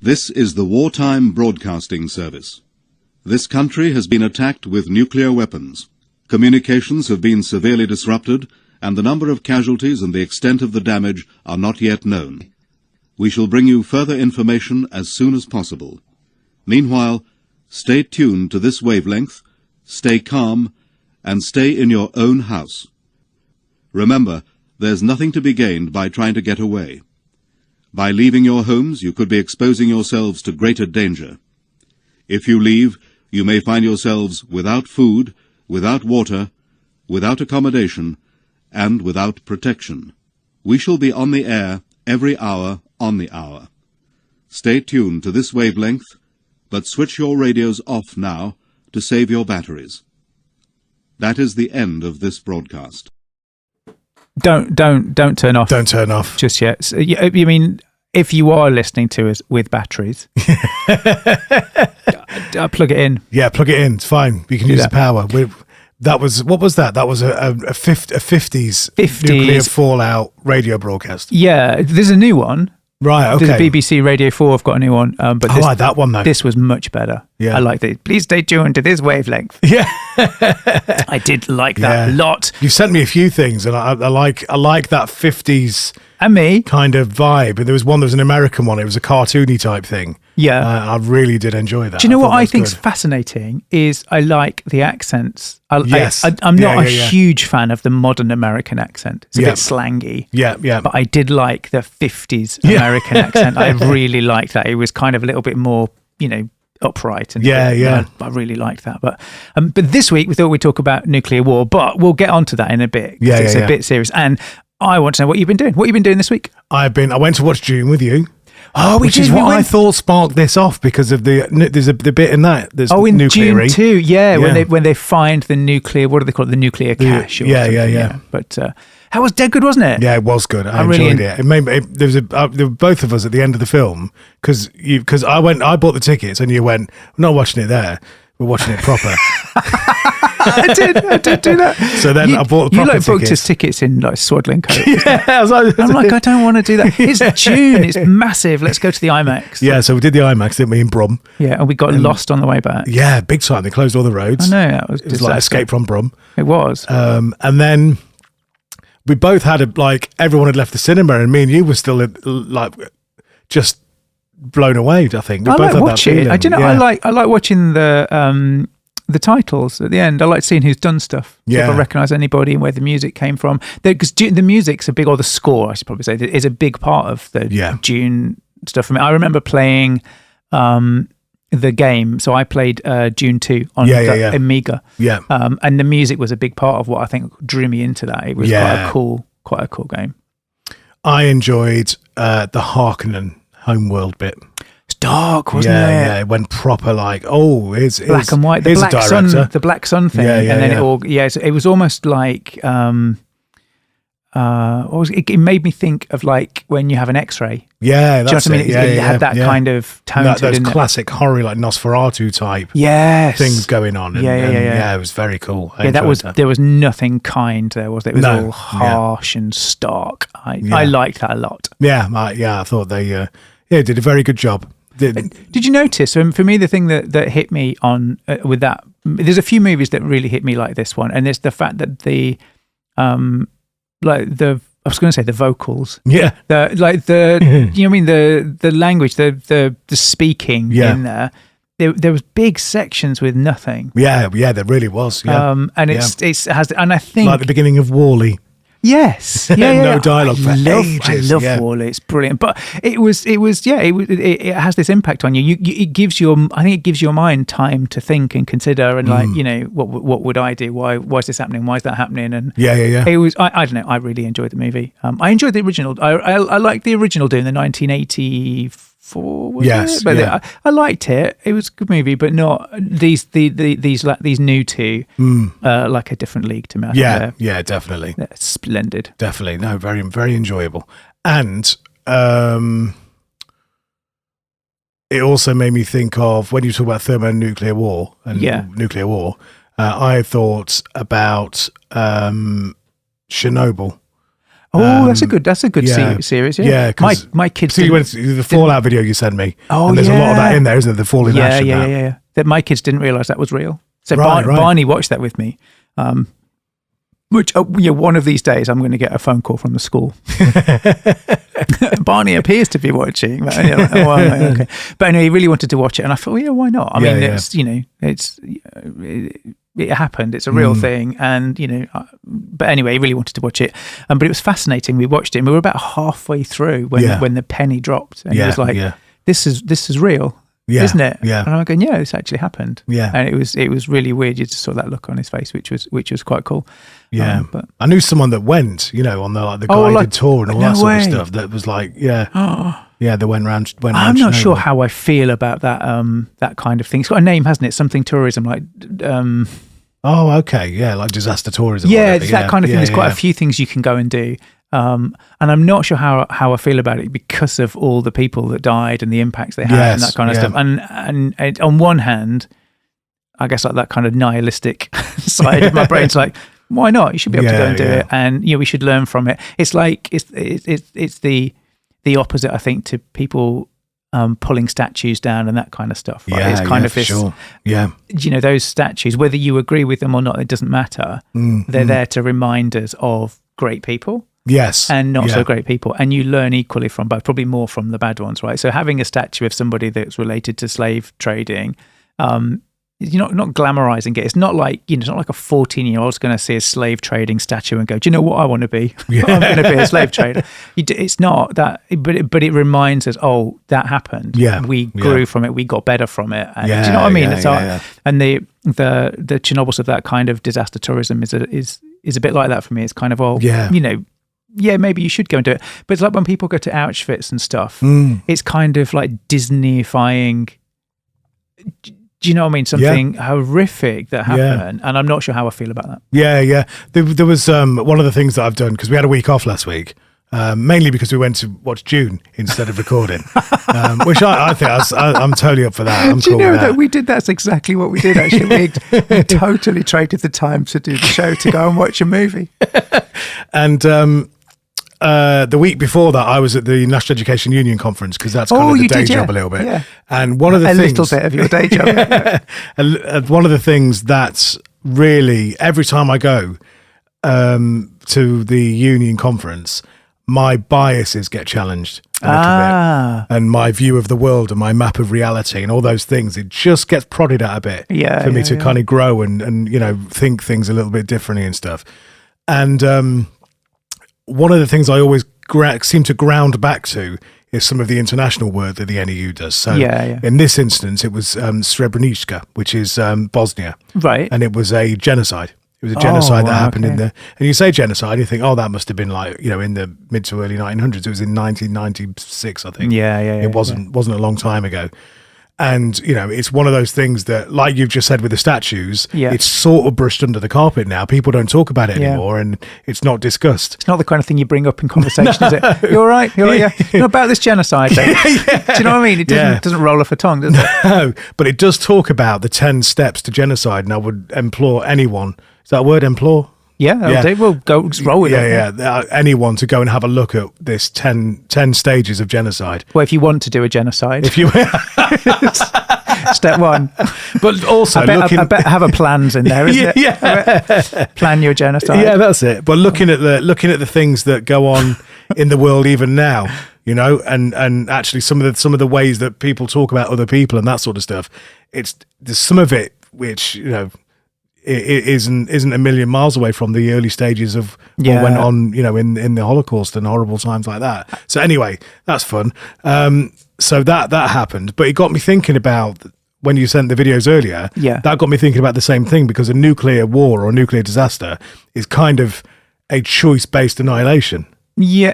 This is the Wartime Broadcasting Service. This country has been attacked with nuclear weapons. Communications have been severely disrupted, and the number of casualties and the extent of the damage are not yet known. We shall bring you further information as soon as possible. Meanwhile, stay tuned to this wavelength, stay calm, and stay in your own house. Remember, there's nothing to be gained by trying to get away. By leaving your homes, you could be exposing yourselves to greater danger. If you leave, you may find yourselves without food, without water, without accommodation, and without protection. We shall be on the air every hour on the hour. Stay tuned to this wavelength, but switch your radios off now to save your batteries. That is the end of this broadcast. Don't turn off. Don't turn off just yet. So, you mean if you are listening to us with batteries, plug it in. Yeah, plug it in. It's fine. You can use the power. What was that? That was a 50s nuclear fallout radio broadcast. Yeah, there's a new one. Right, okay. There's BBC Radio 4 have got a new one. But I like that one, though. This was much better. Yeah. I liked it. Please stay tuned to this wavelength. Yeah. I did like that a lot. You sent me a few things, and I like that 50s and me kind of vibe. And there was an American one. It was a cartoony type thing. Yeah. I really did enjoy that. Do you know what I think's fascinating is I like the accents. Yes. I'm not a huge fan of the modern American accent. It's a bit slangy. Yeah, yeah. But I did like the 50s American accent. I really liked that. It was kind of a little bit more, upright. And I really liked that. But this week we thought we'd talk about nuclear war, but we'll get onto that in a bit. Yeah, it's a bit serious. And I want to know what you've been doing. What have you been doing this week? I went to watch Dune with you. Oh, which is what I thought sparked this off because of there's the bit in that. There's in nuclear-y. Dune 2, when they find the nuclear, what do they call it? The nuclear cache. Yeah. But that was dead good, wasn't it? Yeah, it was good. I enjoyed it. It made there were both of us at the end of the film because I bought the tickets and you went, I'm not watching it there. We're watching it proper. I did do that. So then I bought the proper tickets. You booked us tickets in swaddling coat. Yeah, I'm like, I don't want to do that. It's June. It's massive. Let's go to the IMAX. Yeah, so we did the IMAX, didn't we, in Brum? Yeah, and we got lost on the way back. Yeah, big time. They closed all the roads. I know. It was like Escape from Brum. It was. And then we both had everyone had left the cinema, and me and you were still just blown away. I think we I both like had watching it. I like watching the titles at the end. I like seeing who's done stuff. Yeah. If I recognise anybody and where the music came from. Because the music's a big, or the score, I should probably say, is a big part of the Dune stuff for me. I remember playing the game. So I played Dune 2 on the Amiga. Yeah. And the music was a big part of what I think drew me into that. It was quite a cool game. I enjoyed the Harkonnen homeworld bit. It's dark, wasn't it? Yeah, it went proper it's black and white. The black sun thing. And then it was almost like it made me think of like when you have an X-ray. Yeah, that's do you know what I mean? It had that kind of tone to it. Those classic horror, like Nosferatu type things going on. Yeah, it was very cool. There was nothing kind there, was there? It was all harsh and stark. I liked that a lot. Yeah, I thought they did a very good job. Did you notice? For me, the thing that hit me on with that, there's a few movies that really hit me like this one, and it's the fact that I was going to say the vocals. Yeah. The language, the speaking in there. There was big sections with nothing. Yeah, there really was. Yeah. And it has, and I think like the beginning of WALL-E. Yes. No dialogue for ages. I love WALL-E. It's brilliant. But it has this impact on you. It gives your mind time to think and consider and what would I do? Why is this happening? Why is that happening? And it was I don't know. I really enjoyed the movie. I enjoyed the original. I liked the original Dune, the 1984. I liked it. It was a good movie, but not these new two. Like a different league to me. Definitely. They're splendid. Definitely, no, very very enjoyable, and it also made me think of when you talk about thermonuclear war and nuclear war. I thought about Chernobyl. Oh, that's a good yeah. series. Yeah, Yeah, 'cause- my kids. So you went to the Fallout video you sent me. Oh, and there's a lot of that yeah. in there, isn't there? The falling ash. And that. Yeah. That my kids didn't realise that was real. So Right. Barney watched that with me. Which one of these days I'm going to get a phone call from the school. Barney appears to be watching. But, okay. But anyway, he really wanted to watch it, and I thought, why not? I mean, it happened. It's a real thing, and But anyway, he really wanted to watch it, but it was fascinating. We watched it, and we were about halfway through when the penny dropped, and he was like, "This is real." Yeah, isn't it? Yeah. And I'm going, yeah, this actually happened. Yeah. And it was really weird. You just saw that look on his face, which was quite cool. Yeah. But I knew someone that went, on the guided tour and all that sort of stuff. That was like, yeah, they went round. I'm not sure how I feel about that. That kind of thing. It's got a name, hasn't it? Something tourism, like. Oh, okay. Yeah, like disaster tourism. Yeah, it's that kind of thing. There's quite a few things you can go and do. And I'm not sure how I feel about it because of all the people that died and the impacts they had and that kind of stuff. And on one hand, I guess like that kind of nihilistic side of my brain's like, why not? You should be able to go and do it, and we should learn from it. It's like it's the opposite, I think, to people pulling statues down and that kind of stuff. Right? It's kind of this. Sure. Yeah. Those statues, whether you agree with them or not, it doesn't matter. They're there to remind us of great people. Yes. And not so great people. And you learn equally from both, probably more from the bad ones, right? So having a statue of somebody that's related to slave trading, you're not glamorizing it. It's not like, it's not like a 14-year-old's going to see a slave trading statue and go, do you know what I want to be? I'm going to be a slave trader. It's not that, but it reminds us, oh, that happened. Yeah. We grew from it. We got better from it. And, do you know what I mean? And the Chernobyls of that kind of disaster tourism is a bit like that for me. It's kind of, maybe you should go and do it. But it's like when people go to Auschwitz and stuff, it's kind of like Disneyfying. Do you know what I mean? Something horrific that happened. And I'm not sure how I feel about that. Yeah. There was one of the things that I've done, because we had a week off last week, mainly because we went to watch Dune instead of recording, which I think I'm totally up for that. Do you know that we did? That's exactly what we did, actually. We totally traded the time to do the show to go and watch a movie. And the week before that, I was at the National Education Union conference, because that's kind of the day job a little bit. Yeah. And one of the things, little bit of your day job. And one of the things that's really, every time I go to the union conference, my biases get challenged a little bit, and my view of the world and my map of reality and all those things, it just gets prodded at a bit for me to kind of grow and think things a little bit differently and stuff. And one of the things I always seem to ground back to is some of the international work that the NEU does. So in this instance, it was Srebrenica, which is Bosnia. Right. And it was a genocide. It was a genocide that happened in the, and you say genocide, you think, oh, that must have been like, in the mid to early 1900s. It was in 1996, I think. It wasn't a long time ago. And, it's one of those things that, like you've just said with the statues, it's sort of brushed under the carpet now. People don't talk about it anymore, and it's not discussed. It's not the kind of thing you bring up in conversation, is it? You're all right? You're right, yeah. Not about this genocide, though. Do you know what I mean? It doesn't roll off a tongue, does it? No, but it does talk about the 10 steps to genocide, and I would implore anyone, is that a word, implore? Yeah. We'll go roll with it. Anyone to go and have a look at this 10 stages of genocide. Well, if you want to do a genocide. If you Step one. But also I bet have a plans in there, isn't it? Plan your genocide. Yeah, that's it. But looking at the things that go on in the world even now, and actually some of the ways that people talk about other people and that sort of stuff, there's some of it which, it isn't a million miles away from the early stages of what went on, in the Holocaust and horrible times like that. So anyway, that's fun. So that happened, but it got me thinking about, when you sent the videos earlier, that got me thinking about the same thing, because a nuclear war or a nuclear disaster is kind of a choice-based annihilation. Yeah,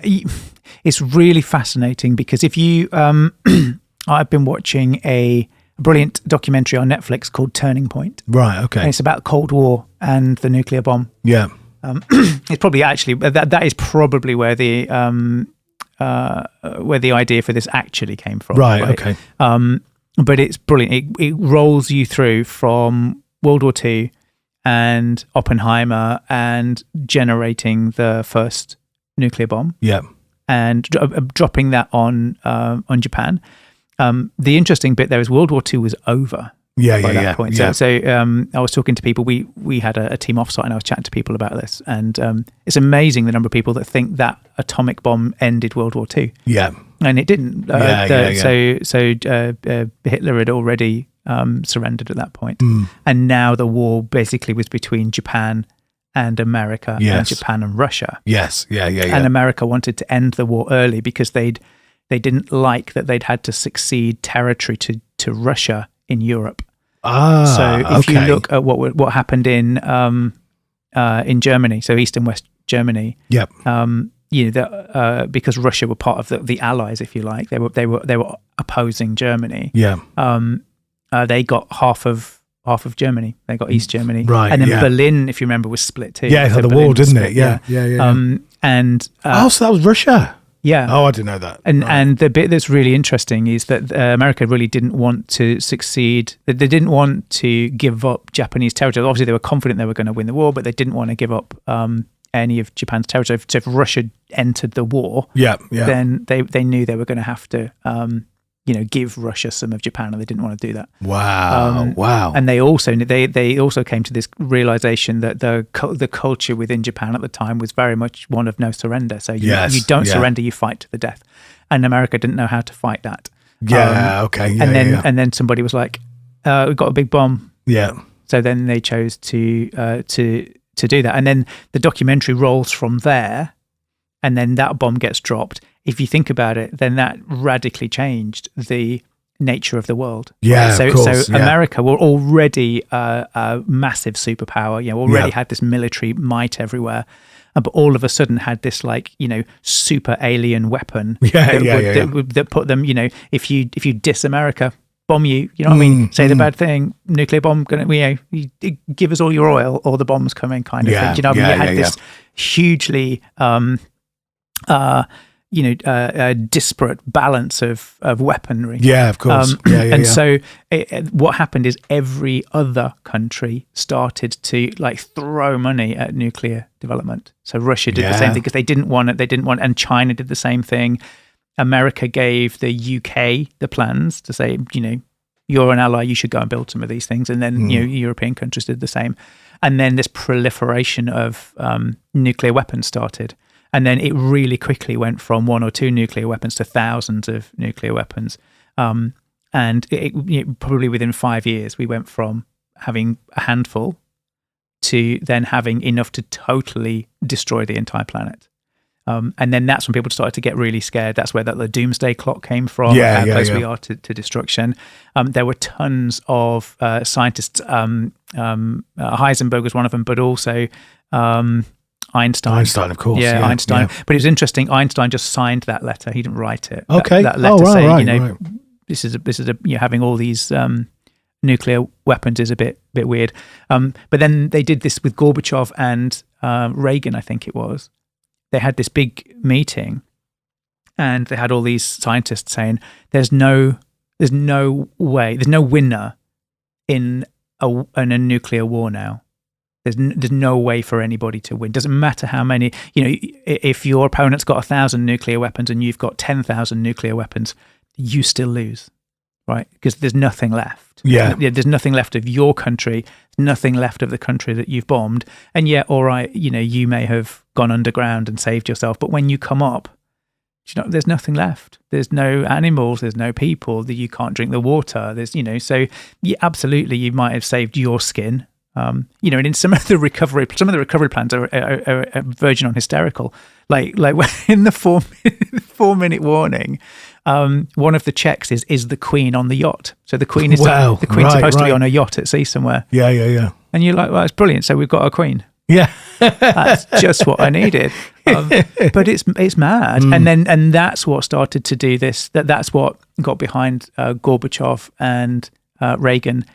it's really fascinating, because if you, I've been watching a brilliant documentary on Netflix called Turning Point. Right, okay. And it's about Cold War and the nuclear bomb. Yeah. It's probably actually, that is probably where the idea for this actually came from. Right, okay. But it's brilliant. It rolls you through from World War II and Oppenheimer and generating the first nuclear bomb. Yeah. And dropping that on Japan. The interesting bit there is World War II was over by that point. Yeah. So I was talking to people. We had a team offsite, and I was chatting to people about this. And it's amazing the number of people that think that atomic bomb ended World War II. Yeah. And it didn't. So Hitler had already surrendered at that point. And now the war basically was between Japan and America, and Japan and Russia. Yes, yeah. And America wanted to end the war early because they didn't like that they'd had to succeed territory to Russia in Europe. So if you look at what happened in Germany, so East and West Germany, because Russia were part of the Allies, if you like, they were opposing Germany. They got half of Germany. They got East Germany, right? And then Berlin, if you remember, was split too. Yeah, so the wall, didn't it? Yeah. So that was Russia. Yeah. Oh, I didn't know that. And the bit that's really interesting is that America really didn't want to succeed. They didn't want to give up Japanese territory. Obviously, they were confident they were going to win the war, but they didn't want to give up any of Japan's territory. So if Russia entered the war, then they knew they were going to have to give Russia some of Japan, and they didn't want to do that. Wow. And they also came to this realization that the culture within Japan at the time was very much one of no surrender. So you don't surrender, you fight to the death. And America didn't know how to fight that. And then somebody was like, "We've got a big bomb." Yeah. So then they chose to do that, and then the documentary rolls from there, and then that bomb gets dropped. If you think about it, then that radically changed the nature of the world. Yeah, so, of course, so America were already a massive superpower. Already had this military might everywhere, but all of a sudden had this super alien weapon that put them. If you diss America, bomb you. You know what I mean? Say the bad thing, nuclear bomb. You give us all your oil, or the bomb's coming, kind of thing. You know, you had this hugely. Disparate balance of weaponry. Yeah, of course. So what happened is every other country started to throw money at nuclear development. So Russia did the same thing because they didn't want it. And China did the same thing. America gave the UK the plans to say, you're an ally, you should go and build some of these things. And then European countries did the same. And then this proliferation of nuclear weapons started. And then it really quickly went from 1 or 2 nuclear weapons to thousands of nuclear weapons. And probably within 5 years, we went from having a handful to then having enough to totally destroy the entire planet. And then that's when people started to get really scared. That's where the doomsday clock came from, how close we are to destruction. There were tons of scientists. Heisenberg was one of them, but also... Einstein, of course. Einstein. But it was interesting. Einstein just signed that letter. He didn't write it. Okay. That letter saying, this is having all these nuclear weapons is a bit weird. But then they did this with Gorbachev and Reagan, I think it was. They had this big meeting, and they had all these scientists saying, "There's no way, there's no winner in a nuclear war now. There's no way for anybody to win. Doesn't matter how many, if your opponent's got 1,000 nuclear weapons and you've got 10,000 nuclear weapons, you still lose, right? Because there's nothing left. Yeah. There's nothing left of your country, nothing left of the country that you've bombed. And all right, you may have gone underground and saved yourself, but when you come up, there's nothing left. There's no animals, there's no people, you can't drink the water. There's, so absolutely, you might have saved your skin. And in some of the recovery plans are verging on hysterical. Like in the 4-minute warning, one of the checks is the Queen on the yacht. So the Queen is the Queen's supposed to be on a yacht at sea somewhere. Yeah. And you're like, well, it's brilliant. So we've got a Queen. Yeah, that's just what I needed. But it's mad. And that's what started to do this. That's what got behind Gorbachev and Reagan.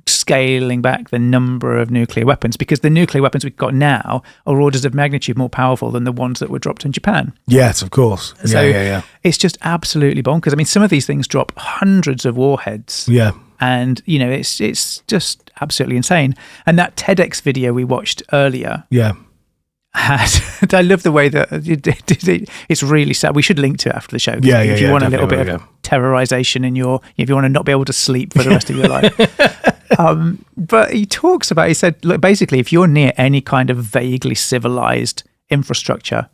Scaling back the number of nuclear weapons, because the nuclear weapons we've got now are orders of magnitude more powerful than the ones that were dropped in Japan. Yes, of course. Yeah. It's just absolutely bonkers. I mean, some of these things drop hundreds of warheads. Yeah. And, it's just absolutely insane. And that TEDx video we watched earlier, I love the way that it's really sad. We should link to it after the show. If you want a little bit of terrorization if you want to not be able to sleep for the rest of your life. But he said, look, basically, if you're near any kind of vaguely civilized infrastructure,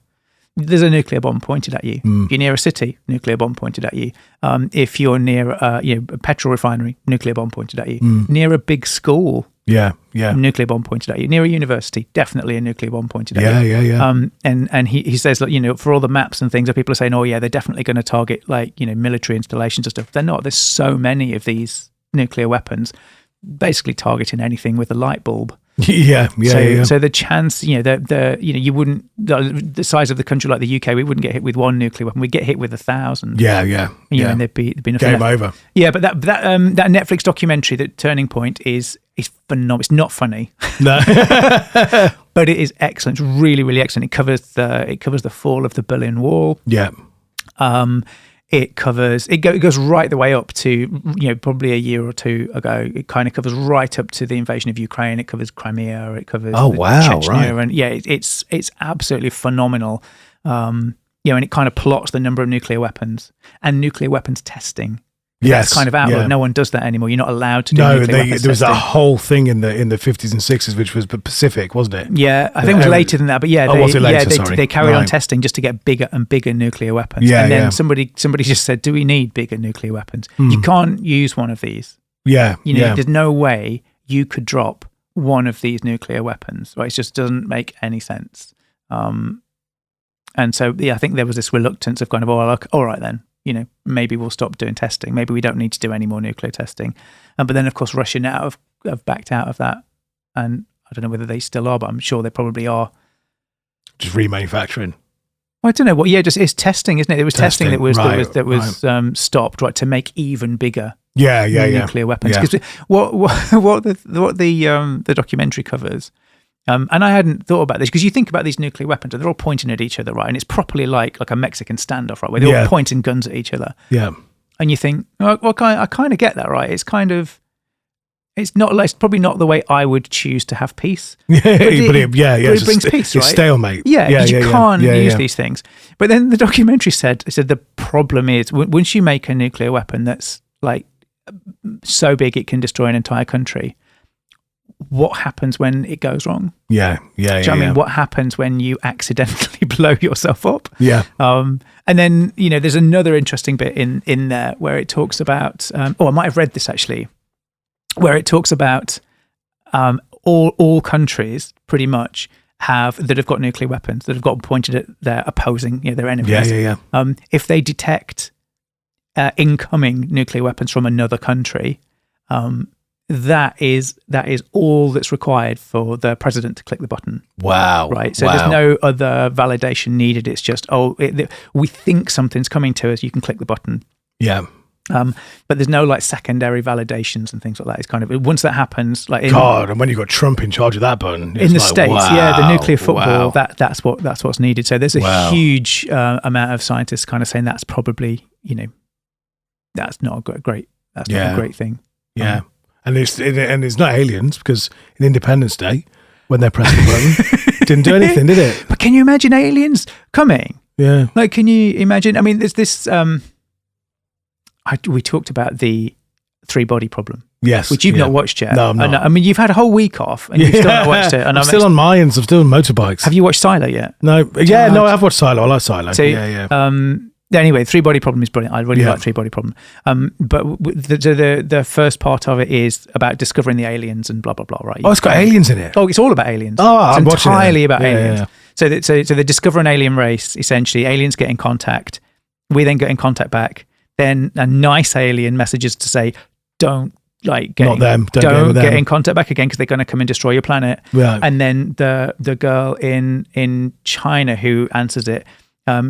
there's a nuclear bomb pointed at you. If you're near a city, nuclear bomb pointed at you. If you're near a petrol refinery, nuclear bomb pointed at you. Near a big school, nuclear bomb pointed at you. Near a university, definitely a nuclear bomb pointed at you. And he says, like, for all the maps and things that people are saying, oh yeah, they're definitely going to target military installations and stuff. They're not. There's so many of these nuclear weapons, basically targeting anything with a light bulb. So the chance, you wouldn't, the size of the country like the UK, we wouldn't get hit with one nuclear weapon. We'd get hit with 1,000. And there'd be nothing game left. over. Yeah, but that Netflix documentary, that Turning Point, is phenomenal. It's not funny, No. but it is excellent. It's really, really excellent. It covers the fall of the Berlin Wall. Yeah. It goes right the way up to, probably a year or two ago. It kind of covers right up to the invasion of Ukraine. It covers Crimea. It covers Chechnya, right. And it's absolutely phenomenal. And it kind of plots the number of nuclear weapons and nuclear weapons testing. Yes, That's kind of outlawed. yeah. No one does that anymore. You're not allowed to do No, nuclear weapons there was testing. that whole thing in the 50s and 60s, which was Pacific, wasn't it? Yeah, I think it was later than that, but was it later? Sorry. they carried on Right. testing just to get bigger and bigger nuclear weapons. Yeah, and then yeah. somebody just said, "Do we need bigger nuclear weapons? You can't use one of these. Yeah, There's no way you could drop one of these nuclear weapons. Right? It just doesn't make any sense." And so, I think there was this reluctance of kind of, all right then. Maybe we'll stop doing testing. Maybe we don't need to do any more nuclear testing. But then, of course, Russia now have backed out of that. And I don't know whether they still are, but I'm sure they probably are. Just remanufacturing. Well, I don't know. Well, yeah, it's testing, isn't it? It was testing that was right. stopped, right, to make even bigger Yeah. nuclear weapons. Yeah. Because what the documentary covers. And I hadn't thought about this, because you think about these nuclear weapons and they're all pointing at each other, right? And it's properly like a Mexican standoff, right? Where they're all pointing guns at each other. Yeah. And you think, well, I kind of get that, right? It's probably not the way I would choose to have peace. But it brings peace, right? It's stalemate. Yeah, you can't use these things. But then the documentary said the problem is, once you make a nuclear weapon that's like so big it can destroy an entire country, what happens when it goes wrong? Do you know what I mean? What happens when you accidentally blow yourself up? Yeah. And then, there's another interesting bit in there where it talks about, I might have read this actually, where it talks about all countries pretty much that have got nuclear weapons, that have got pointed at their opposing, their enemies. If they detect incoming nuclear weapons from another country, that is all that's required for the president to click the button. Wow. Right. So there's no other validation needed. It's just, we think something's coming to us. You can click the button. Yeah. But there's no like secondary validations and things like that. It's kind of, once that happens, like and when you've got Trump in charge of that button, in the States, the nuclear football, wow. that's what's needed. So there's a huge amount of scientists kind of saying that's probably, that's not a great thing. Yeah. And it's not aliens, because in Independence Day, when they pressed the button, it didn't do anything, did it? But can you imagine aliens coming? Yeah. Like, can you imagine? I mean, there's this. We talked about the 3-body problem. Yes. Which you've not watched yet. No, I'm not. I mean, you've had a whole week off and you've still not watched it. And I'm still on Mayans. I'm still on motorbikes. Have you watched Silo yet? No. Yeah, no, I've watched Silo. I like Silo. So, anyway, 3-body problem is brilliant. I really like 3-body problem. But the first part of it is about discovering the aliens and blah blah blah. Right? It's got aliens in it. Oh, it's all about aliens. Oh, it's I'm watching entirely it. about aliens. Yeah. So they discover an alien race. Essentially, aliens get in contact. We then get in contact back. Then a nice alien messages to say, "Don't get in contact back again, because they're going to come and destroy your planet." Right. And then the girl in China who answers it,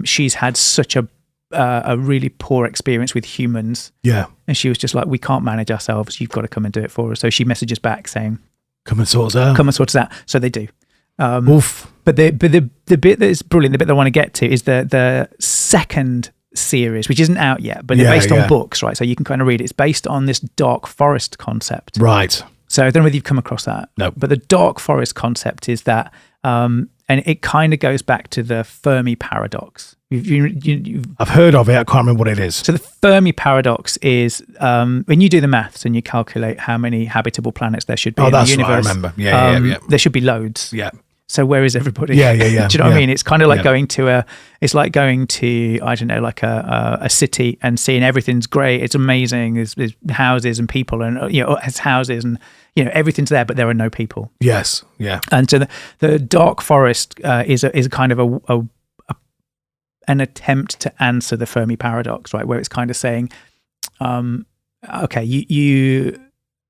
she's had such a really poor experience with humans. Yeah. And she was just like, we can't manage ourselves. You've got to come and do it for us. So she messages back saying, come and sort us out. Come and sort us out. So they do. Oof. But the bit that is brilliant, the bit that I want to get to is the second series, which isn't out yet, but they're based on books, right? So you can kind of read it. It's based on this dark forest concept. Right. So I don't know whether you've come across that. No. But the dark forest concept is that And it kind of goes back to the Fermi paradox. I've heard of it. I can't remember what it is. So the Fermi paradox is when you do the maths and you calculate how many habitable planets there should be in the universe. What I remember. Yeah. There should be loads. Yeah. So where is everybody? Yeah. Do you know what I mean? It's kind of like going to I don't know, like a city and seeing everything's great. It's amazing. There's houses and people, and it's houses and everything's there, but there are no people. Yes. Yeah. And so the dark forest is a kind of an attempt to answer the Fermi paradox, right? Where it's kind of saying, okay,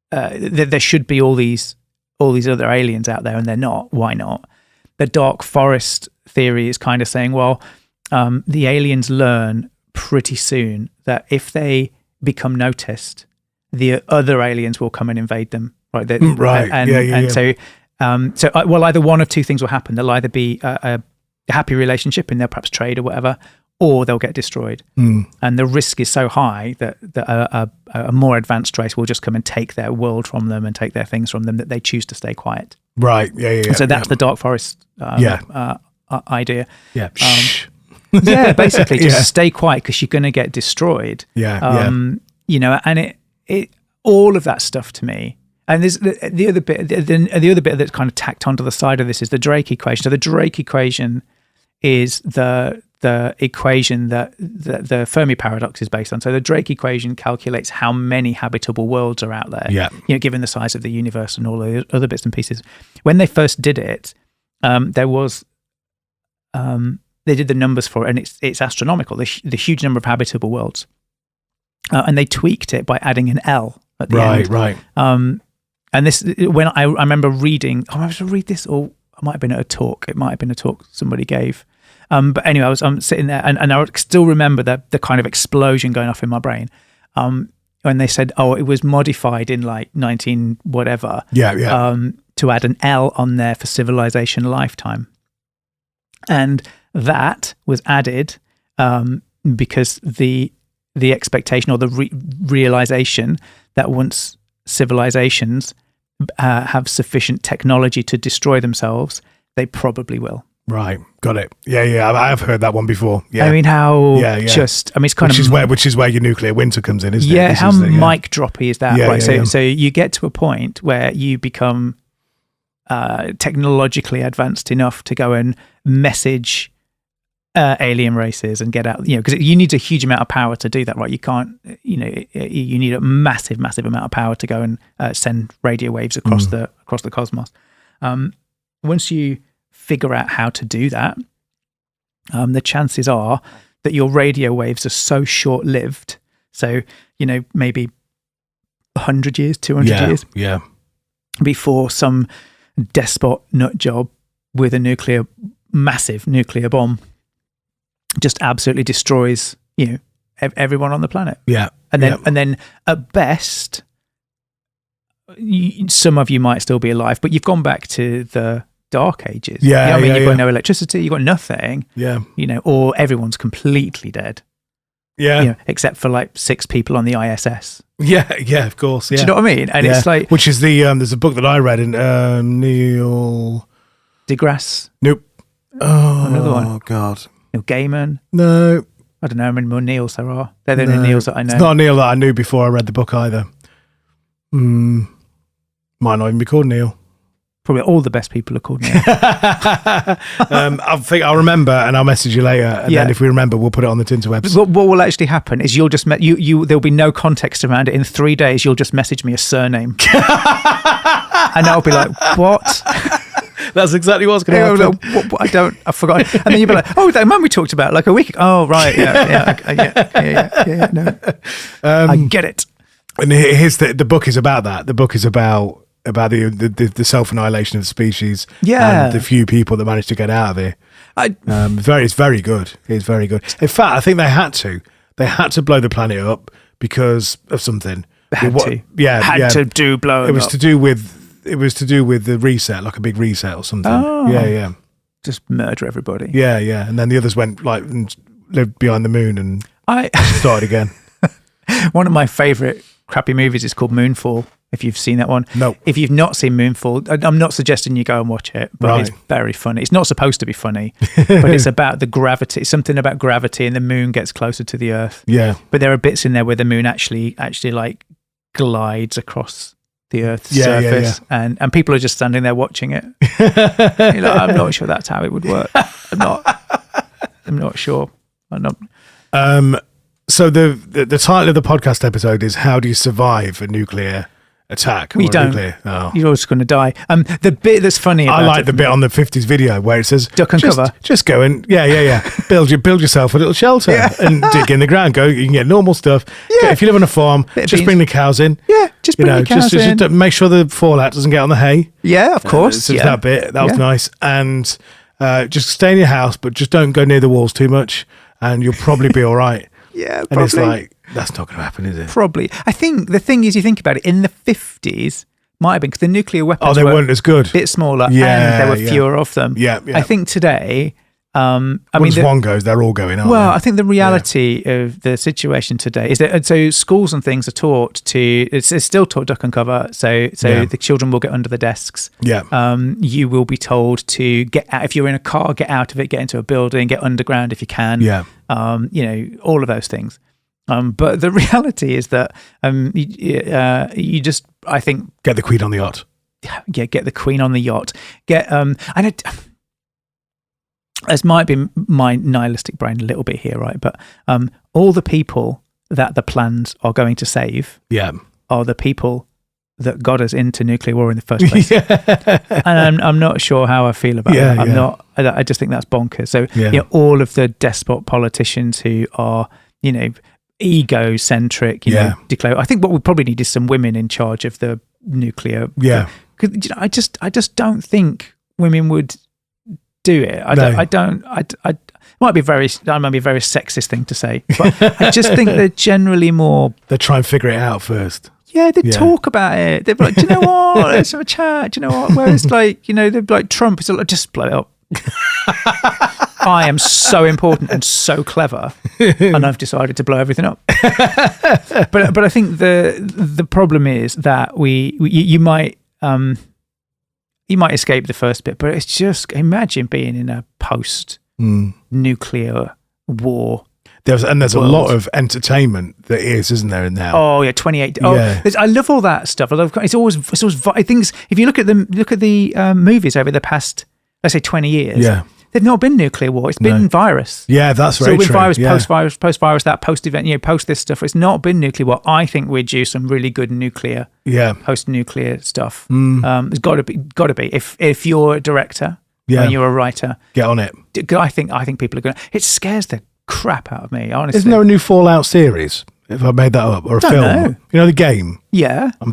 there should be all these other aliens out there, and they're not. Why not? The dark forest theory is kind of saying, well, the aliens learn pretty soon that if they become noticed, the other aliens will come and invade them, right? So either one of two things will happen. There'll either be a happy relationship and they'll perhaps trade or whatever, or they'll get destroyed. And the risk is so high that a more advanced race will just come and take their world from them and take their things from them, that they choose to stay quiet. Right. Yeah. So that's the dark forest idea. Yeah. Yeah, basically just stay quiet because you're going to get destroyed. And it all of that stuff to me. And there's the other bit. The other bit that's kind of tacked onto the side of this is the Drake equation. So the Drake equation is the equation that the Fermi paradox is based on. So the Drake equation calculates how many habitable worlds are out there. Yeah. Given the size of the universe and all the other bits and pieces. When they first did it, there was they did the numbers for it, and it's astronomical. The huge number of habitable worlds, and they tweaked it by adding an L at the end. Right. And this, when I remember reading, I was to read this, or I might have been at a talk. It might have been a talk somebody gave. But anyway, I'm sitting there, and I still remember the kind of explosion going off in my brain when they said, "Oh, it was modified in like 19 whatever." To add an L on there for civilization lifetime, and that was added because the expectation or the realization that once civilizations have sufficient technology to destroy themselves, they probably will. Right, got it. Yeah, I've heard that one before. Yeah, I mean, it's kind of which is where your nuclear winter comes in, isn't it? Yeah, how mic droppy is that? Yeah, right. So you get to a point where you become technologically advanced enough to go and message alien races and get out, because you need a huge amount of power to do that, right? You can't, you need a massive amount of power to go and send radio waves across the cosmos. Once you figure out how to do that, the chances are that your radio waves are so short-lived. So, maybe 100 years, 200 years before some despot nut job with a massive nuclear bomb just absolutely destroys, everyone on the planet. Yeah. And then at best, some of you might still be alive, but you've gone back to the Dark Ages. You've got no electricity, you've got nothing. Yeah. Or everyone's completely dead. Yeah. Except for like 6 people on the ISS. Yeah, of course. Yeah. Do you know what I mean? And it's like, which is there's a book that I read in Neil deGrasse. Nope. Oh, another one. Oh God. Neil Gaiman. No. I don't know how many more Neils there are. They're the only Neils that I know. It's not a Neil that I knew before I read the book either. Might not even be called Neil. Probably all the best people are called Neil. I think I'll remember and I'll message you later. And then if we remember, we'll put it on the Tinterwebs. What will actually happen is you'll just there'll be no context around it. In 3 days, you'll just message me a surname, and I'll be like, "What?" That's exactly what's going to happen. I forgot. And then you'll be like, "Oh, that man we talked about like a week ago." Oh, right, yeah. No, I get it. And here's the book is about that. The book is about the self-annihilation of the species and the few people that managed to get out of here. It's very good. It's very good. In fact, I think they had to blow the planet up because of something. They had to blow it up. It was to do with the reset, like a big reset or something. Oh. Yeah. Just murder everybody. Yeah. And then the others went and lived behind the moon and started again. One of my favourite crappy movies is called Moonfall. if you've seen that one. No. If you've not seen Moonfall, I'm not suggesting you go and watch it, but it's very funny. It's not supposed to be funny, but it's about the gravity, something about gravity, and the moon gets closer to the Earth. Yeah. But there are bits in there where the moon actually like glides across the Earth's surface, and people are just standing there watching it. You're like, I'm not sure that's how it would work. I'm not sure. I'm not. So the title of the podcast episode is "How do you survive a nuclear attack?" We don't. You're just going to die. The bit that's funny about I like the bit on the 50s video where it says duck and cover. Just go and build yourself a little shelter and dig in the ground. Go, you can get normal stuff. Yeah. If you live on a farm, just bring the cows in. Yeah, just bring the cows in. Just make sure the fallout doesn't get on the hay. Yeah, of course. So that bit that was nice, and just stay in your house, but just don't go near the walls too much, and you'll probably be all right. Yeah, and probably. it's like, that's not going to happen, is it? Probably. I think the thing is, you think about it, in the 50s, might have been, because the nuclear weapons they weren't as good. A bit smaller, and there were fewer of them. Yeah. I think today... Once one goes, they're all going, aren't they? I think the reality of the situation today is that so schools and things are taught to, it's still taught duck and cover, so the children will get under the desks. Yeah. You will be told to get out, if you're in a car, get out of it, get into a building, get underground if you can. Yeah. All of those things. But the reality is that you just, I think... Get the Queen on the yacht. Yeah, get the Queen on the yacht. This might be my nihilistic brain a little bit here, right? But all the people that the plans are going to save are the people that got us into nuclear war in the first place. And I'm not sure how I feel about that. I just think that's bonkers. So all of the despot politicians who are, egocentric, declare. I think what we probably need is some women in charge of the nuclear. Yeah. Because I just don't think women would do it. It might be a very sexist thing to say, but I just think they're generally more. They try and figure it out first. Yeah, they talk about it. They're like, do you know what? Let's have a chat. Do you know what? Whereas they're like Trump is like, just blow it up. I am so important and so clever, and I've decided to blow everything up. But I think the problem is that you might escape the first bit, but it's just, imagine being in a post-nuclear war. There's world. A lot of entertainment that isn't there now? Oh yeah, 28. I love all that stuff. It's always things. If you look at the movies over the past, let's say 20 years, they've not been nuclear war. It's been virus. Yeah, that's very true. So with virus, post-virus, that post-event, post this stuff, it's not been nuclear war. I think we're due some really good nuclear, post-nuclear stuff. It's got to be. If you're a director and you're a writer, get on it. I think people are going. It scares the crap out of me, honestly. Isn't there a new Fallout series? If I made that up, or a film? Know. The game. Yeah. I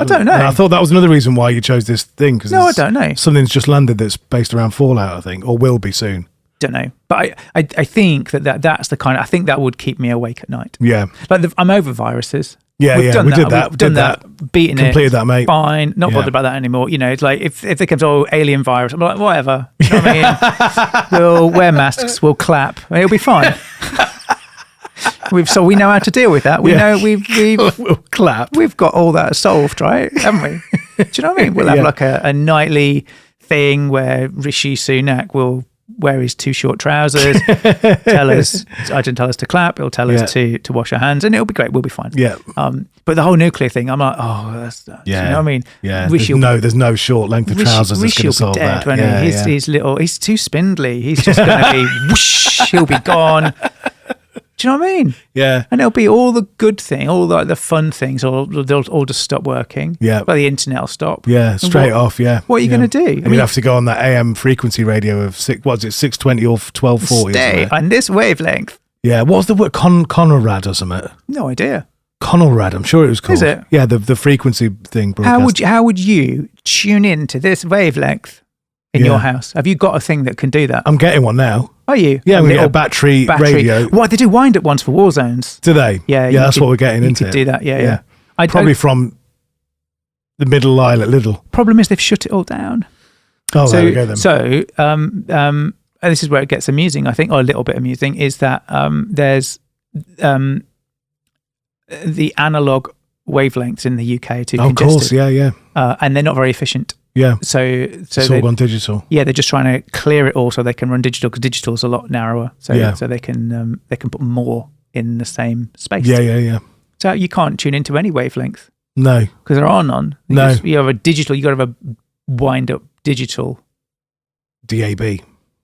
don't know. And I thought that was another reason why you chose this thing. No, I don't know. Something's just landed that's based around Fallout, I think, or will be soon. Don't know, but I think that's the kind of, I think that would keep me awake at night. Yeah. Like I'm over viruses. Yeah, we did that. We've done that. Beaten it. Completed that, mate. Fine. Not bothered about that anymore. It's like if there comes alien virus, I'm like, whatever. You know what I mean? We'll wear masks. We'll clap. It'll be fine. So we know how to deal with that. We know we'll clap. We've got all that solved, right? Haven't we? Do you know what I mean? We'll have like a nightly thing where Rishi Sunak will wear his too short trousers, tell us to clap, he'll tell us to wash our hands, and it'll be great, we'll be fine. Yeah. But the whole nuclear thing, I'm like, that's you know what I mean? Yeah. There's no short length of trousers that's going to solve dead, that. He's too spindly. He's just going to be whoosh, he'll be gone. Do you know what I mean? Yeah. And it'll be all the good thing, all the fun things, or they'll all just stop working. Yeah. But the internet will stop. Yeah, straight off, yeah. What are you going to do? You'd have to go on that AM frequency radio of 620 or 1240. Stay on this wavelength. Yeah, what was the word? Conrad or something? No idea. Conrad, I'm sure it was called. Is it? Yeah, the frequency thing. How would you tune in to this wavelength in your house? Have you got a thing that can do that? I'm getting one now. Are you? Yeah, we get a battery radio. Well, they do wind-up ones for war zones. Do they? Yeah. That's what we're getting into. You could do that, yeah. Probably from the middle aisle at Lidl. Problem is they've shut it all down. Oh, there we go then. So, and this is where it gets amusing, I think, or a little bit amusing, is that there's the analog wavelengths in the UK are too Of congested. course, yeah. And they're not very efficient. Yeah. So It's all gone digital. Yeah, they're just trying to clear it all so they can run digital, because digital is a lot narrower. So they can put more in the same space. Yeah. So you can't tune into any wavelength. No. Because there are none. No. You have a digital, you got to have a wind up digital. DAB.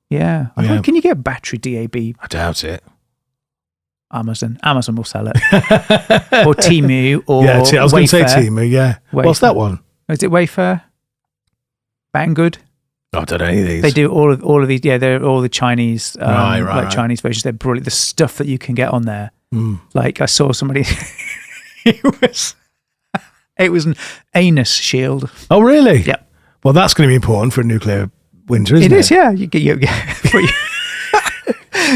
Yeah. Can you get a battery DAB? I doubt it. Amazon will sell it. Or Temu, or I was going to say Wayfair. Temu, yeah. Wayfair. What's that one? Is it Wayfair? Banggood? I don't know any of these. They do all of these. Yeah, they're all the Chinese, Right. Chinese versions. They're brilliant. The stuff that you can get on there. Like I saw somebody. It was an anus shield. Oh, really? Yeah. Well, that's going to be important for a nuclear winter, isn't it? It is, yeah.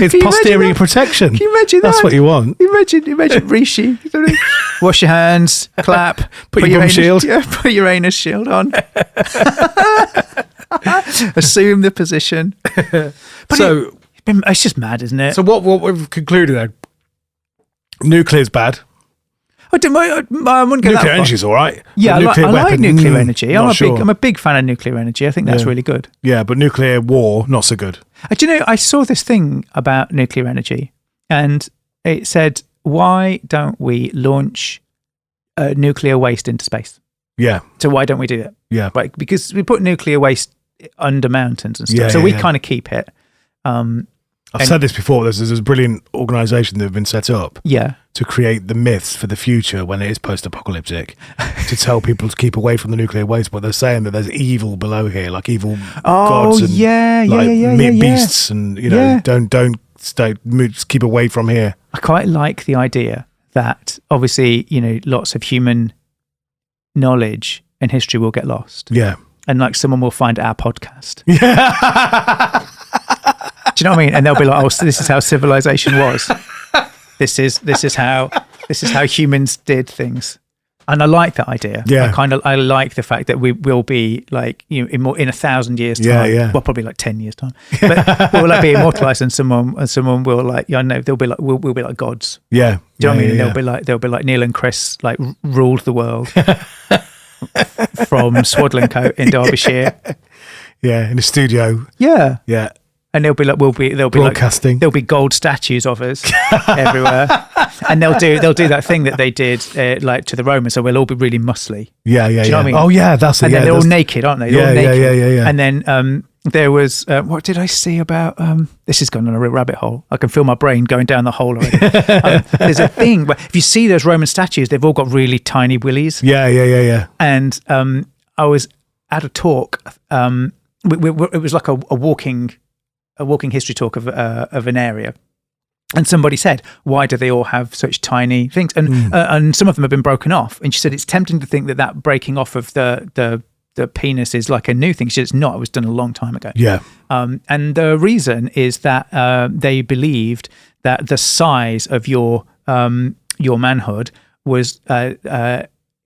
It's posterior protection. Can you imagine that? That's what you want. Imagine Rishi. Wash your hands, clap, put your bum anus, shield. Yeah, put your anus shield on. Assume the position. But it's just mad, isn't it? So what we've concluded then? Nuclear's bad. I wouldn't go Nuclear that far. energy's all right. Yeah, I like nuclear energy. I'm a big fan of nuclear energy. I think that's really good. Yeah, but nuclear war, not so good. Do you know, I saw this thing about nuclear energy, and it said, why don't we launch nuclear waste into space? Yeah. So why don't we do it? Yeah. Right, because we put nuclear waste under mountains and stuff. So we kind of keep it. I've said this before. There's a brilliant organisation that have been set up to create the myths for the future when it is post-apocalyptic, to tell people to keep away from the nuclear waste. But they're saying that there's evil below here, like evil gods and beasts, and don't keep away from here. I quite like the idea that obviously lots of human knowledge and history will get lost. Yeah, and like someone will find our podcast. Yeah. Do you know what I mean? And they'll be like, "Oh, so this is how civilization was. This is how humans did things." And I like that idea. Yeah. I like the fact that we will be like in 1,000 years time. Yeah. Well, probably like 10 years time. But we'll like be immortalized, and someone will like they'll be like we'll be like gods. Yeah. Do you know what I mean? And they'll be like Neil and Chris like ruled the world from Swadlincote in Derbyshire. Yeah, in a studio. Yeah. Yeah. And they'll be broadcasting. There'll be gold statues of us everywhere, and they'll do that thing that they did like to the Romans. So we'll all be really muscly. Yeah. Do you know what I mean? Oh yeah, that's it. And then they're all naked, aren't they? They're all naked. Yeah. And then there was what did I see about? This has gone on a real rabbit hole. I can feel my brain going down the hole already. There's a thing where if you see those Roman statues, they've all got really tiny willies. Yeah. And I was at a talk. It was like a walking history talk of an area, and somebody said, "Why do they all have such tiny things?" And some of them have been broken off. And she said, "It's tempting to think that breaking off of the penis is like a new thing." She said, "It's not. It was done a long time ago." Yeah. And the reason is that they believed that the size of your manhood was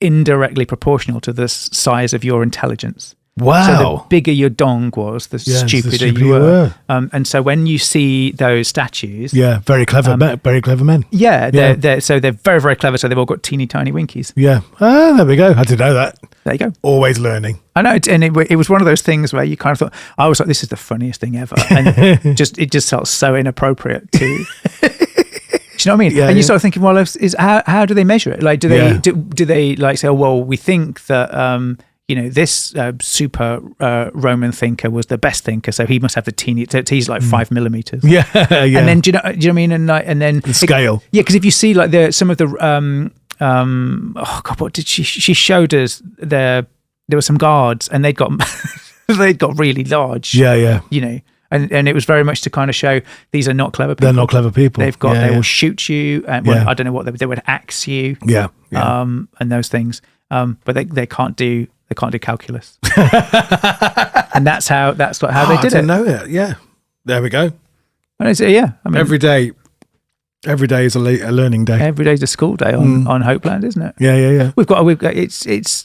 indirectly proportional to the size of your intelligence. Wow. So the bigger your dong was, the stupider you were. And so when you see those statues... Yeah, very clever men. Yeah, they're very, very clever. So they've all got teeny tiny winkies. Yeah. Ah, there we go. I didn't know that. There you go. Always learning. I know. And it was one of those things where you kind of thought, I was like, this is the funniest thing ever. And it just felt so inappropriate to... Do you know what I mean? Yeah, and you start thinking, well, how do they measure it? Like, do they like say, oh, well, we think that... this super Roman thinker was the best thinker, so he must have the teeny. He's like 5 millimeters. Yeah. And then do you know what I mean? And then the scale. Because if you see like some of the what did she showed us there were some guards and they'd got really large. Yeah. And it was very much to kind of show these are not clever people. They're not clever people. They will shoot you, and I don't know what they would axe you. Yeah. And those things. But they can't do. They can't do calculus, and that's how they did it. I didn't know it. Yeah, there we go. And I mean, every day is a learning day. Every day's a school day on Hopeland, isn't it? Yeah. We've got it's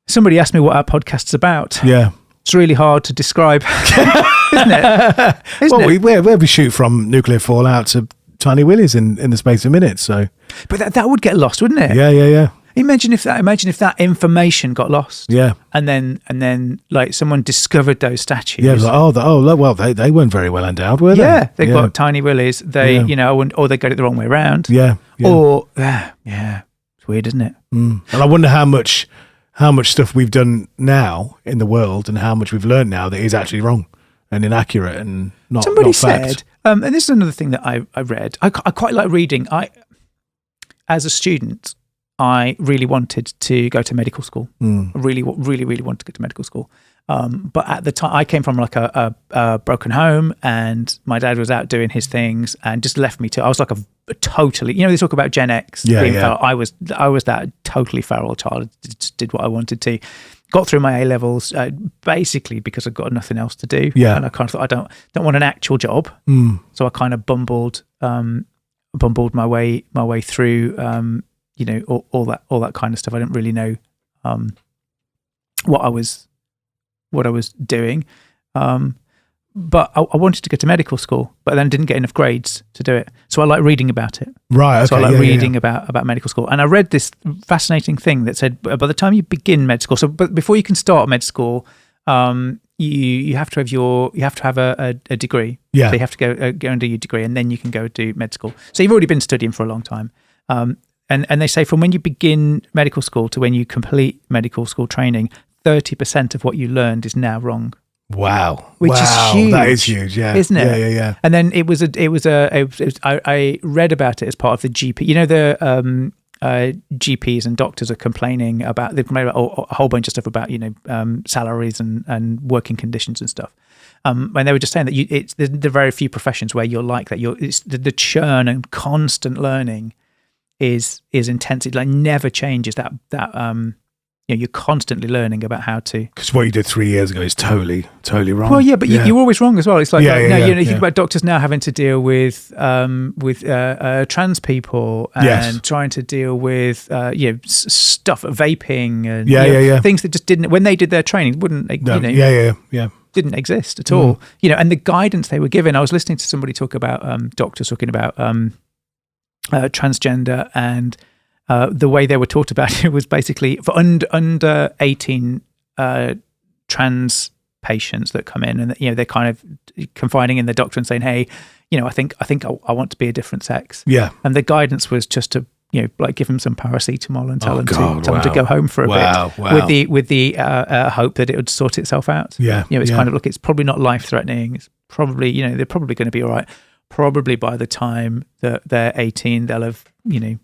somebody asked me what our podcast's about. Yeah, it's really hard to describe, isn't it? Where we shoot from nuclear fallout to tiny willies in the space of minutes. So, but that would get lost, wouldn't it? Yeah. Imagine if that information got lost. Yeah. And then like someone discovered those statues. Yeah, it was like, well, they weren't very well endowed, were they? Yeah, they've got tiny willies. They, or they got it the wrong way around. Yeah. Or, it's weird, isn't it? And I wonder how much stuff we've done now in the world and how much we've learned now that is actually wrong and inaccurate and not Somebody not fact. said, and this is another thing that I read. I quite like reading. As a student, I really wanted to go to medical school. I really wanted to go to medical school. But at the time, I came from like a broken home, and my dad was out doing his things and just left me to. I was like a totally, they talk about Gen X. Being feral. I was that totally feral child. Just did what I wanted to. Got through my A levels basically because I got nothing else to do. Yeah. And I kind of thought I don't want an actual job. So I kind of bumbled my way through. All that kind of stuff. I didn't really know what I was doing, but I wanted to go to medical school, but then didn't get enough grades to do it. So I like reading about it. Right. Okay, so I like reading about medical school, and I read this fascinating thing that said by the time you begin med school, but before you can start med school, you have to have a degree. Yeah. So you have to go and do your degree, and then you can go do med school. So you've already been studying for a long time. And they say from when you begin medical school to when you complete medical school training, 30% of what you learned is now wrong. Wow. Which is huge. That is huge, yeah. Isn't it? Yeah. And then I read about it as part of the GP. The GPs and doctors are complaining about, they've made a whole bunch of stuff about, salaries and working conditions and stuff. And they were just saying that there are very few professions where you're like that. It's the churn and constant learning is intense. It like never changes. That you're constantly learning about how to. Because what you did 3 years ago is totally wrong. Well, yeah, but you're always wrong as well. It's like you think about doctors now having to deal with trans people and trying to deal with stuff, vaping and things that just didn't, when they did their training, didn't exist at all. And the guidance they were given. I was listening to somebody talk about doctors talking about transgender, and the way they were taught about it was basically for under 18 trans patients that come in, and they're kind of confiding in the doctor and saying, hey, I think I want to be a different sex. Yeah. And the guidance was just to like give them some paracetamol and tell them to go home for a bit with the hope that it would sort itself out. Yeah. It's kind of, look, it's probably not life threatening. It's probably, they're probably going to be all right. Probably by the time that they're 18, they'll have they'll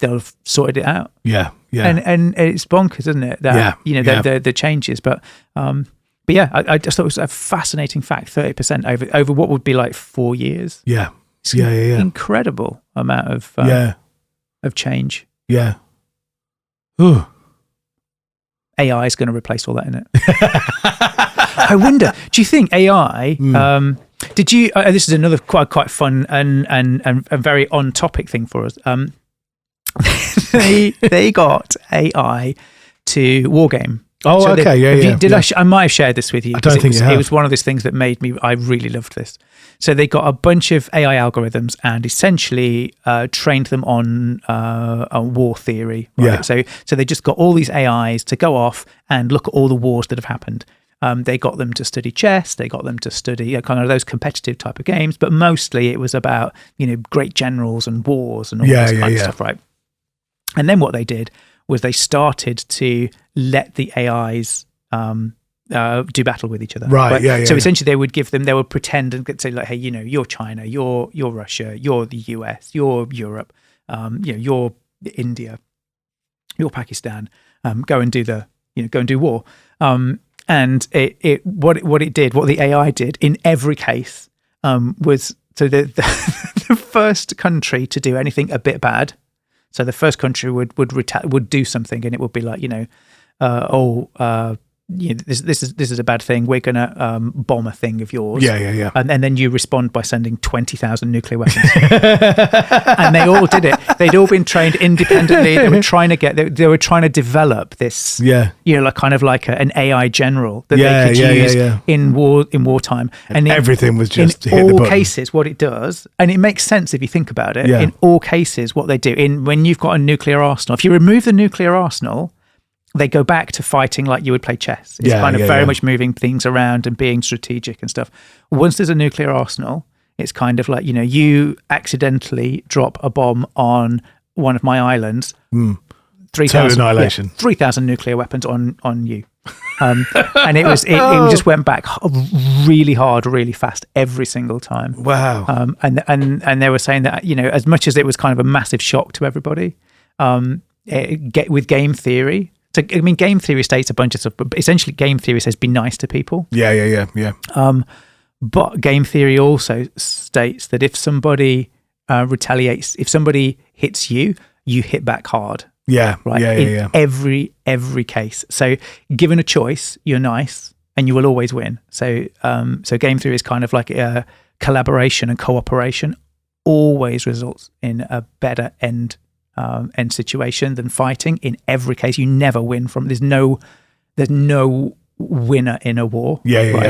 have sorted it out. Yeah. And it's bonkers, isn't it? That the changes, but yeah, I just thought it was a fascinating fact. 30% over what would be like 4 years. Yeah. It's incredible amount of change. Yeah. Ooh. AI is going to replace all that, isn't it? I wonder. Do you think AI? Did you? This is another quite fun and very on topic thing for us. They got AI to wargame. Oh, so okay, Did I might have shared this with you. I don't think it was one of those things that made me. I really loved this. So they got a bunch of AI algorithms and essentially trained them on war theory. Right? Yeah. So they just got all these AIs to go off and look at all the wars that have happened. They got them to study chess. They got them to study kind of those competitive type of games, but mostly it was about great generals and wars and all this kind of stuff, right? And then what they did was they started to let the AIs do battle with each other. Right. So essentially, they would pretend and say like, hey, you're China, you're Russia, you're the US, you're Europe, you're India, you're Pakistan. Go and do war. And what the AI did in every case was, so the first country to do anything a bit bad. So the first country would do something, and it would be like this is a bad thing. We're going to bomb a thing of yours. Yeah. And then you respond by sending 20,000 nuclear weapons. And they all did it. They'd all been trained independently. They were trying to develop this, like kind of like an AI general that they could use in wartime. And everything was just in all cases, what it does, and it makes sense if you think about it. In all cases, what they do when you've got a nuclear arsenal, if you remove the nuclear arsenal, they go back to fighting like you would play chess. It's kind of very much moving things around and being strategic and stuff. Once there's a nuclear arsenal, it's kind of like, you accidentally drop a bomb on one of my islands. 3,000 nuclear weapons on you. And it just went back really hard, really fast every single time. Wow. And they were saying that, as much as it was kind of a massive shock to everybody, with game theory. So, I mean, game theory states a bunch of stuff, but essentially game theory says be nice to people. Yeah. But game theory also states that if somebody retaliates, if somebody hits you, you hit back hard. Yeah. Right. Yeah. Every case. So given a choice, you're nice and you will always win. So game theory is kind of like collaboration and cooperation always results in a better end situation than fighting. In every case, you never win there's no winner in a war.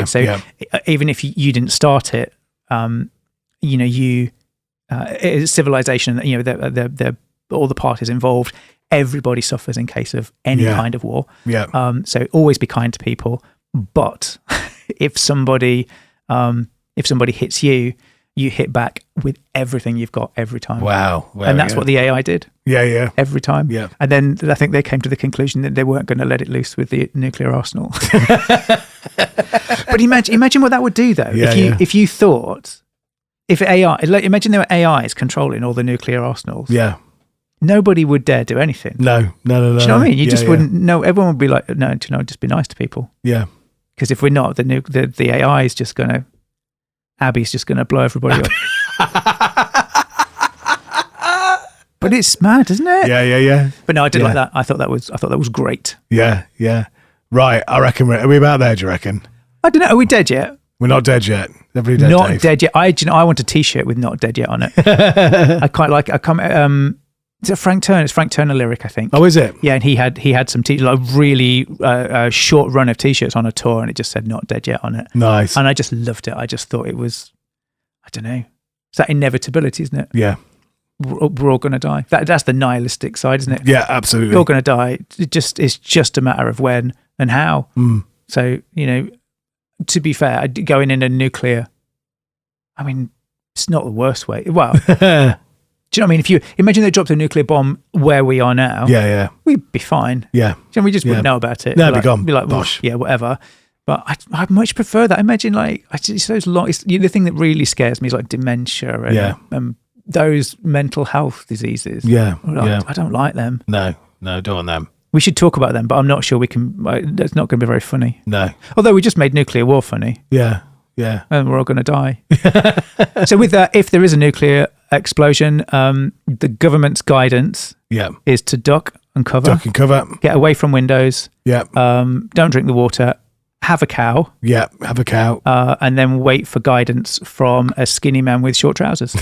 So even if you didn't start it, civilization, all the parties involved, everybody suffers in case of any kind of war. So always be kind to people, but if somebody hits you, you hit back with everything you've got every time. Wow. And that's what the AI did. Yeah. Every time. Yeah. And then I think they came to the conclusion that they weren't going to let it loose with the nuclear arsenal. But imagine what that would do, though. If you thought, imagine there were AIs controlling all the nuclear arsenals. Yeah. Nobody would dare do anything. No. Do you know what I mean? You just wouldn't. No, everyone would be like, no, just be nice to people. Yeah. Because if we're not, the AI is just going to. Abby's just going to blow everybody up. But it's mad, isn't it? Yeah. But no, I did like that. I thought that was great. Yeah. Right. I reckon are we about there? Do you reckon? I don't know. Are we dead yet? We're not dead yet. Definitely dead. Not Dave. dead yet. I want a T-shirt with "Not Dead Yet" on it. I quite like. Is it Frank Turner? It's Frank Turner lyric, I think. Oh, is it? Yeah, and he had some really short run of T-shirts on a tour, and it just said "Not Dead Yet" on it. Nice. And I just loved it. I just thought it was, I don't know, it's that inevitability, isn't it? Yeah. We're all going to die. That's the nihilistic side, isn't it? Yeah, absolutely. We're all going to die. It's just a matter of when and how. So, to be fair, going in a nuclear, I mean, it's not the worst way. Well, do you know what I mean? If you imagine they dropped a nuclear bomb where we are now, we'd be fine. Yeah. We just wouldn't know about it. No, it'd be gone. Be like, well, whatever. But I'd much prefer that. Imagine it's those long. The thing that really scares me is like dementia and those mental health diseases. Yeah. I don't like them. No, don't want them. We should talk about them, but I'm not sure we can. That's not going to be very funny. No. Although we just made nuclear war funny. Yeah. And we're all going to die. So with that, if there is a nuclear explosion, the government's guidance is to duck and cover. Get away from windows. Yeah. Don't drink the water. Have a cow. Yeah, have a cow. And then wait for guidance from a skinny man with short trousers.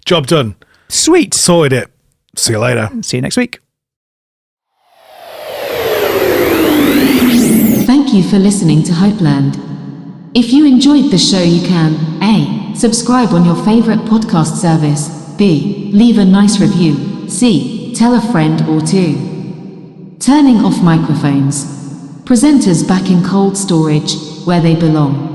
Job done. Sweet. Sorted it. See you later. See you next week. Thank you for listening to Hopeland. If you enjoyed the show, you can A. Subscribe on your favourite podcast service. B. Leave a nice review. C. Tell a friend or two. Turning off microphones. Presenters back in cold storage, where they belong.